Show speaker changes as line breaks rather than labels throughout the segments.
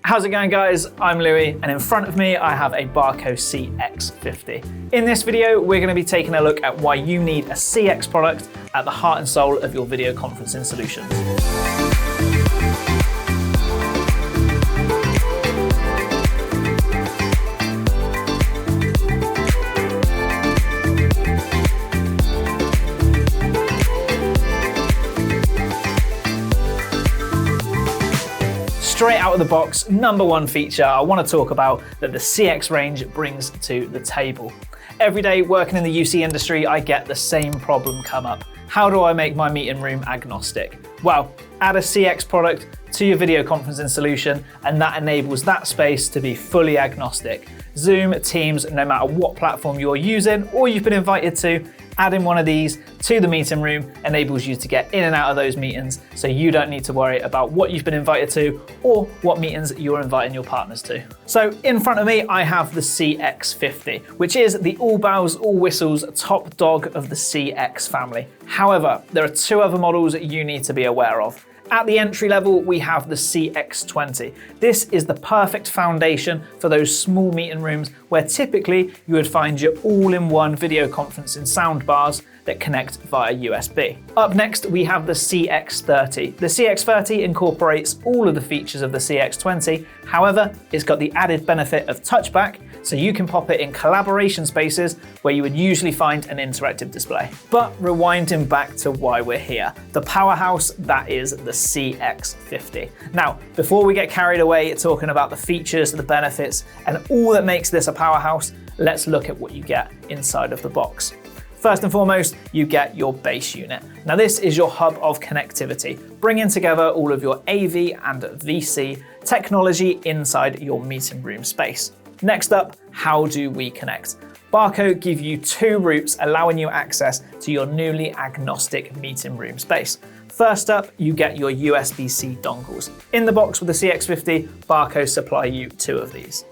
How's it going, guys? I'm Louis, and in front of me I have a Barco CX-50. In this video, we're going to be taking a look at why you need a CX product at the heart and soul of your video conferencing solutions. Straight out of the box, number one feature I want to talk about that the CX range brings to the table. Every day working in the UC industry, I get the same problem come up. How do I make my meeting room agnostic? Well, add a CX product to your video conferencing solution, and that enables that space to be fully agnostic. Zoom, Teams, no matter what platform you're using or you've been invited to, adding one of these to the meeting room enables you to get in and out of those meetings, so you don't need to worry about what you've been invited to or what meetings you're inviting your partners to. So in front of me, I have the CX-50, which is the all bells, all whistles top dog of the CX family. However, there are two other models you need to be aware of. At the entry level, we have the CX20. This is the perfect foundation for those small meeting rooms where typically you would find your all-in-one video conferencing soundbars that connect via USB. Up next, we have the CX30. The CX30 incorporates all of the features of the CX20. However, it's got the added benefit of Touchback, so you can pop it in collaboration spaces where you would usually find an interactive display. But rewinding back to why we're here, the powerhouse that is the CX50. Now, before we get carried away talking about the features, the benefits, and all that makes this a powerhouse, let's look at what you get inside of the box. First and foremost, you get your base unit. Now this is your hub of connectivity, bringing together all of your AV and VC technology inside your meeting room space. Next up, how do we connect? Barco give you two routes allowing you access to your newly agnostic meeting room space. First up, you get your USBC dongles. In the box with the CX50, Barco supply you two of these.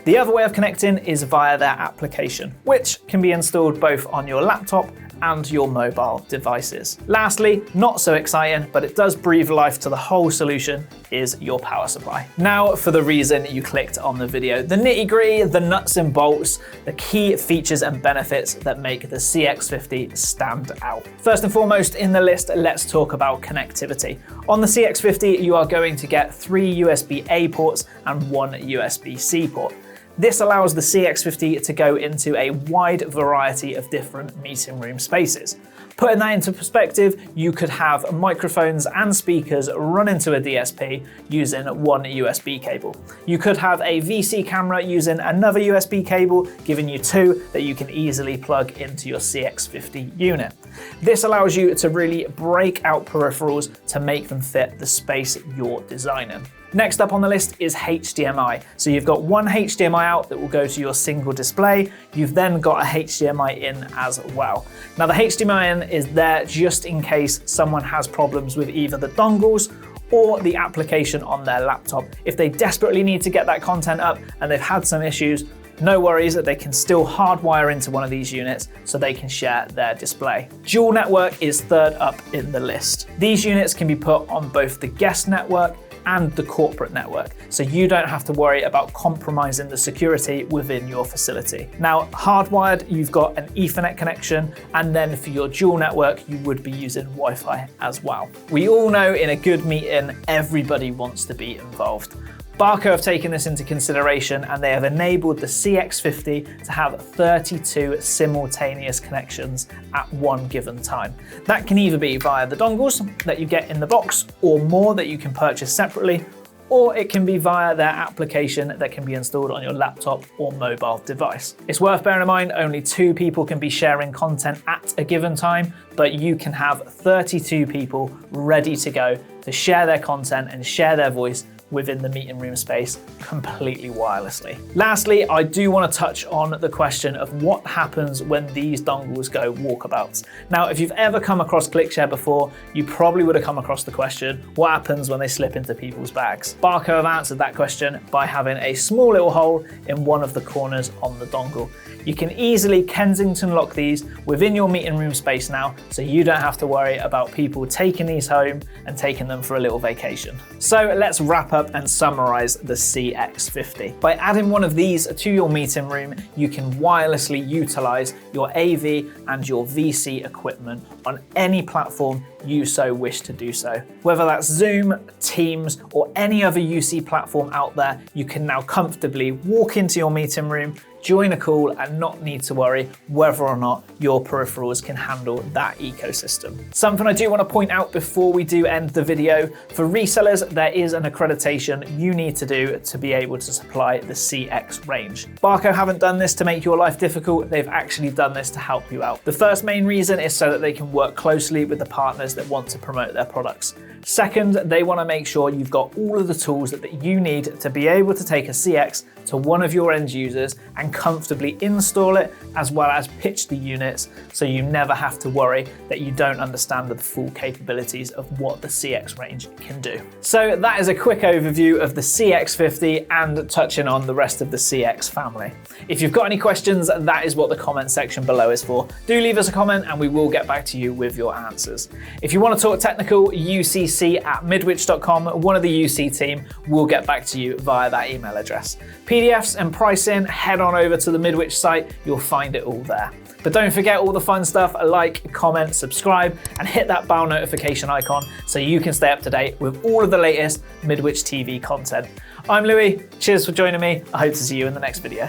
The other way of connecting is via their application, which can be installed both on your laptop and your mobile devices. Lastly, not so exciting, but it does breathe life to the whole solution, is your power supply. Now for the reason you clicked on the video, the nitty-gritty, the nuts and bolts, the key features and benefits that make the CX50 stand out. First and foremost in the list, let's talk about connectivity. On the CX50, you are going to get 3 USB-A ports and 1 USB-C port. This allows the CX50 to go into a wide variety of different meeting room spaces. Putting that into perspective, you could have microphones and speakers run into a DSP using one USB cable. You could have a VC camera using another USB cable, giving you two that you can easily plug into your CX50 unit. This allows you to really break out peripherals to make them fit the space you're designing. Next up on the list is HDMI. So you've got one HDMI out that will go to your single display. You've then got a HDMI in as well. Now the HDMI in is there just in case someone has problems with either the dongles or the application on their laptop. If they desperately need to get that content up and they've had some issues, no worries, that they can still hardwire into one of these units so they can share their display. Dual network is third up in the list. These units can be put on both the guest network and the corporate network, so you don't have to worry about compromising the security within your facility. Now, hardwired, you've got an Ethernet connection, and then for your dual network, you would be using Wi-Fi as well. We all know in a good meeting, everybody wants to be involved. Barco have taken this into consideration and they have enabled the CX50 to have 32 simultaneous connections at one given time. That can either be via the dongles that you get in the box or more that you can purchase separately, or it can be via their application that can be installed on your laptop or mobile device. It's worth bearing in mind only 2 people can be sharing content at a given time, but you can have 32 people ready to go to share their content and share their voice within the meeting room space completely wirelessly. Lastly, I do want to touch on the question of what happens when these dongles go walkabouts. Now, if you've ever come across Clickshare before, you probably would have come across the question, what happens when they slip into people's bags? Barco have answered that question by having a small little hole in one of the corners on the dongle. You can easily Kensington lock these within your meeting room space now, so you don't have to worry about people taking these home and taking them for a little vacation. So let's wrap up up and summarize the CX50. By adding one of these to your meeting room, you can wirelessly utilize your AV and your VC equipment on any platform you so wish to do so. Whether that's Zoom, Teams, or any other UC platform out there, you can now comfortably walk into your meeting room, join a call, and not need to worry whether or not your peripherals can handle that ecosystem. Something I do want to point out before we do end the video, for resellers, there is an accreditation you need to do to be able to supply the CX range. Barco haven't done this to make your life difficult, they've actually done this to help you out. The first main reason is so that they can work closely with the partners that want to promote their products. Second, they want to make sure you've got all of the tools that you need to be able to take a CX to one of your end users and comfortably install it, as well as pitch the units, so you never have to worry that you don't understand the full capabilities of what the CX range can do. So that is a quick overview of the CX50 and touching on the rest of the CX family. If you've got any questions, that is what the comment section below is for. Do leave us a comment and we will get back to you with your answers. If you want to talk technical, ucc@midwich.com, one of the UC team will get back to you via that email address. PDFs and pricing, head on over to the Midwich site, you'll find it all there. But don't forget all the fun stuff, like, comment, subscribe, and hit that bell notification icon so you can stay up to date with all of the latest Midwich TV content. I'm Louis, cheers for joining me, I hope to see you in the next video.